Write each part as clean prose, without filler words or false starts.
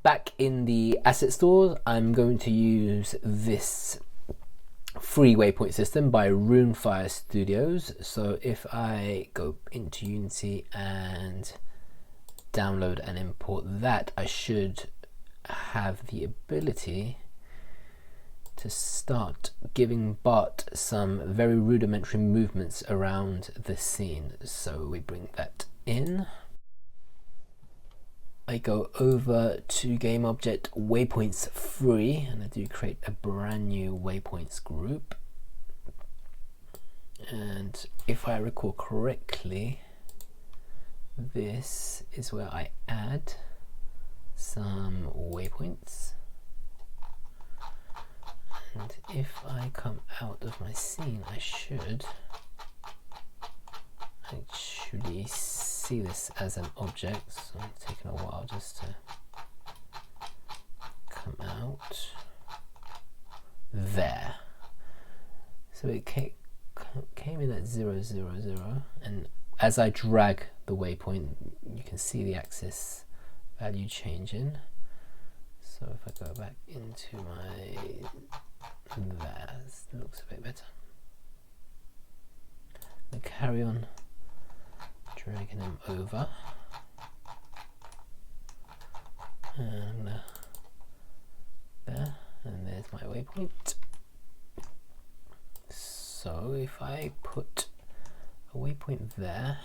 Back in the asset store, I'm going to use this free waypoint system by Runefire Studios. So if I go into Unity and download and import that, I should have the ability to start giving Bart some very rudimentary movements around the scene. So we bring that in. I go over to game object waypoints free, and I do create a brand new waypoints group. And if I recall correctly, this is where I add some waypoints. And if I come out of my scene, I should actually see this as an object. So it's taking a while just to come out. There. So it came in at 0, 0, 0, and as I drag the waypoint, you can see the axis value changing. So if I go back into my that looks a bit better. And carry on dragging him over, and there, and there's my waypoint. So if I put a waypoint there,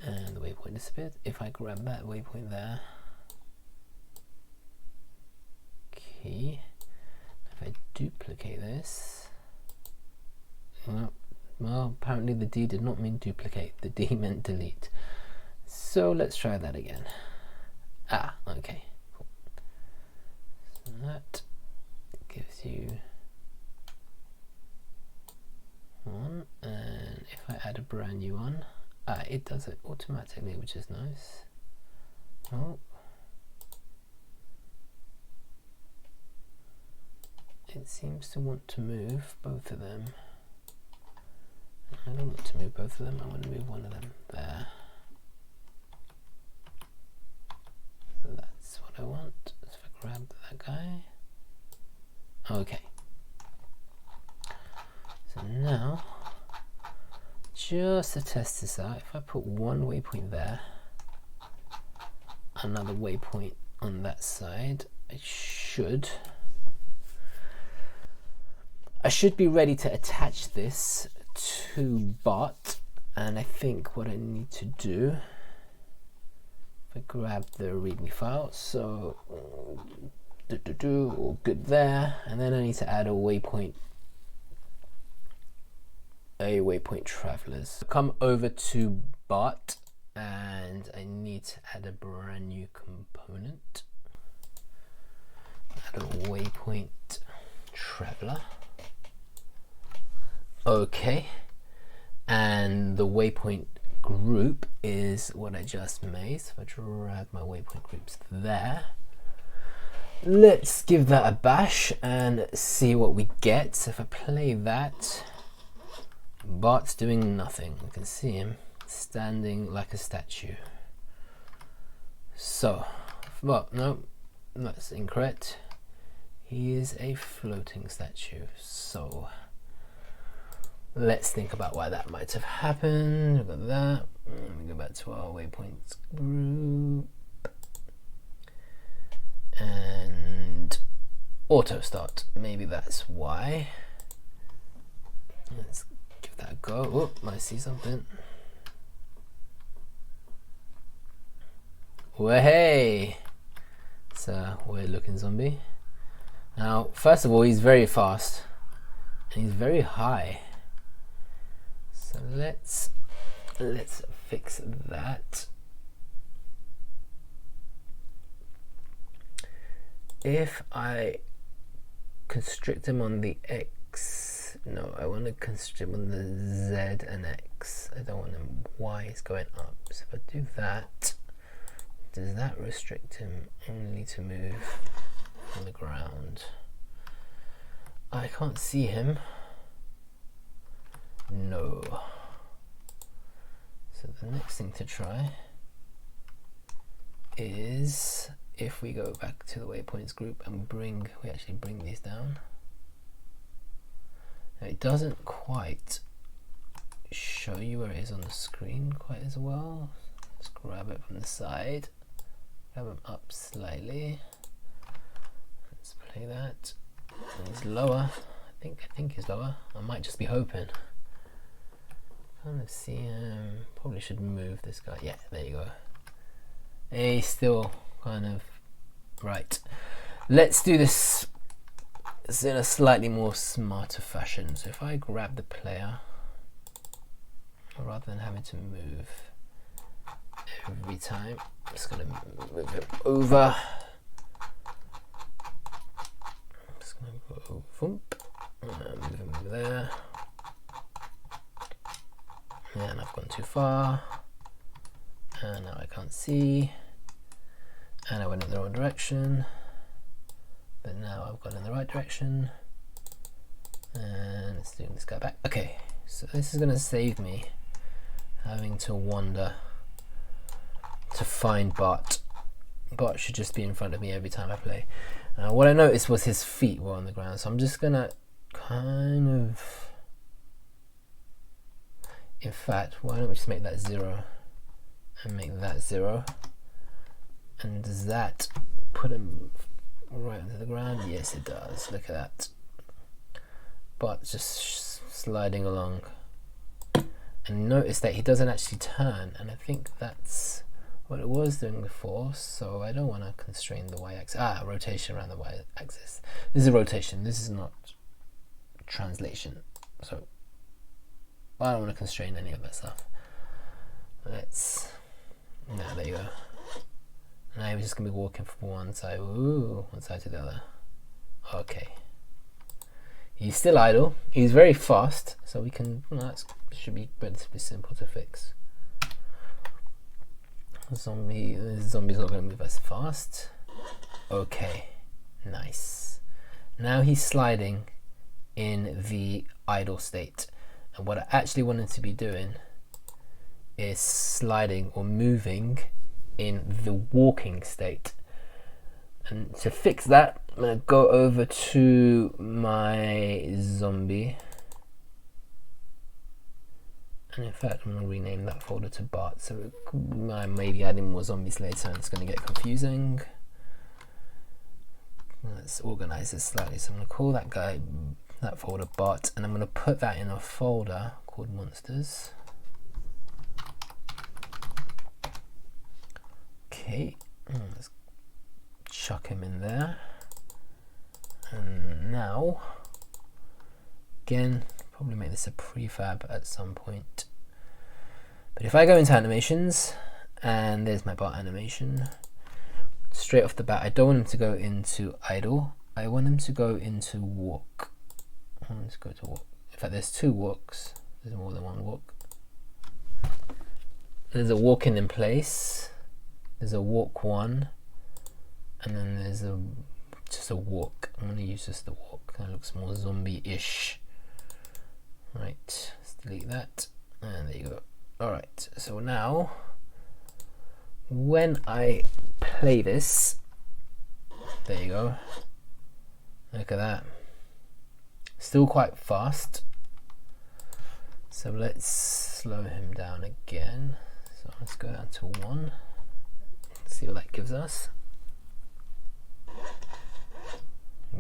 and the waypoint disappeared. If I grab that waypoint there, key, if I duplicate this, well, apparently the D did not mean duplicate, the D meant delete. So let's try that again. Okay, cool. So that gives you one, and if I add a brand new one, it does it automatically, which is nice. Oh, it seems to want to move both of them. I don't want to move both of them, I want to move one of them there. So that's what I want. So if I grab that guy. Okay. So now, just to test this out, if I put one waypoint there, another waypoint on that side, I should be ready to attach this to Bart. And I think what I need to do, if I grab the readme file, so all good there, and then I need to add a waypoint travelers. Come over to Bart, and I need to add a brand new component. Add a waypoint traveler. Okay, and the waypoint group is what I just made. So if I drag my waypoint groups there, let's give that a bash and see what we get. So if I play that, Bart's doing nothing. You can see him standing like a statue. So, well, no, that's incorrect. He is a floating statue. So let's think about why that might have happened. We've got that. Let me go back to our waypoints group and auto start. Maybe that's why. Let's give that a go. Oh, I see something. Well, hey, it's a weird looking zombie. Now, first of all, he's very fast and he's very high. So let's fix that. If I constrict him on the X, no, I want to constrict him on the Z and X. I don't want him Y is going up. So if I do that, does that restrict him only to move on the ground? I can't see him. No. the next thing to try is if we go back to the waypoints group and we actually bring these down. Now, it doesn't quite show you where it is on the screen quite as well. Let's grab it from the side, grab them up slightly. Let's play that. And he's lower. I think he's lower. I might just be hoping. Kind of see him. Probably should move this guy. Yeah, there you go. He's still kind of right. Let's do this in a slightly more smarter fashion. So if I grab the player, rather than having to move every time, I'm just gonna move him over. I'm just gonna go move him over there. And I've gone too far. And now I can't see. And I went in the wrong direction. But now I've gone in the right direction. And let's do this guy back. Okay, so this is gonna save me having to wander to find Bart. Bart should just be in front of me every time I play. What I noticed was his feet were on the ground, so I'm just gonna kind of, in fact, why don't we just make that 0 and make that 0? And does that put him right onto the ground? Yes, it does. Look at that. But just sliding along. And notice that he doesn't actually turn, and I think that's what it was doing before, so I don't want to constrain the y-axis. Rotation around the y-axis. This is a rotation, this is not translation, so I don't want to constrain any of that stuff. There you go. Now we're just going to be walking from one side, one side to the other. Okay. He's still idle. He's very fast, so we can, that should be relatively simple to fix. This zombie's not going to move as fast. Okay, nice. Now he's sliding in the idle state. And what I actually wanted to be doing is sliding or moving in the walking state. And to fix that, I'm going to go over to my zombie. And in fact, I'm going to rename that folder to Bart. So I may be adding more zombies later and it's going to get confusing. Let's organize this slightly. So I'm going to call that folder Bart, and I'm going to put that in a folder called monsters. Okay, let's chuck him in there. And now, again, probably make this a prefab at some point. But if I go into animations, and there's my Bart animation, straight off the bat, I don't want him to go into idle. I want him to go into walk. I want him to go to walk. In fact, there's 2 walks. There's more than 1 walk. There's a walking in place. There's a walk 1, and then there's just a walk. I'm going to use just the walk. That looks more zombie-ish. Right, let's delete that, and there you go. Alright, so now, when I play this, there you go. Look at that. Still quite fast. So let's slow him down again. So let's go down to 1. See what that gives us.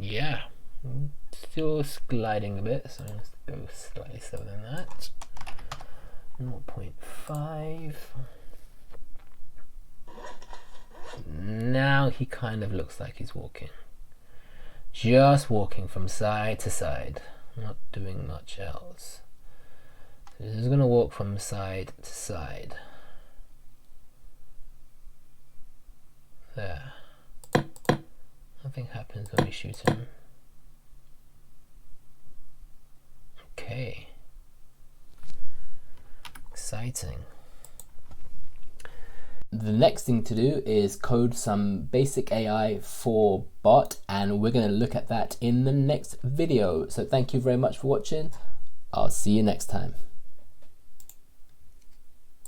Yeah, still gliding a bit, so let's go slightly slower than that. 0.5. Now he kind of looks like he's walking. Just walking from side to side, not doing much else. So this is going to walk from side to side. There. Nothing happens when we shoot him. Okay. Exciting. The next thing to do is code some basic AI for Bart, and we're going to look at that in the next video. So thank you very much for watching. I'll see you next time.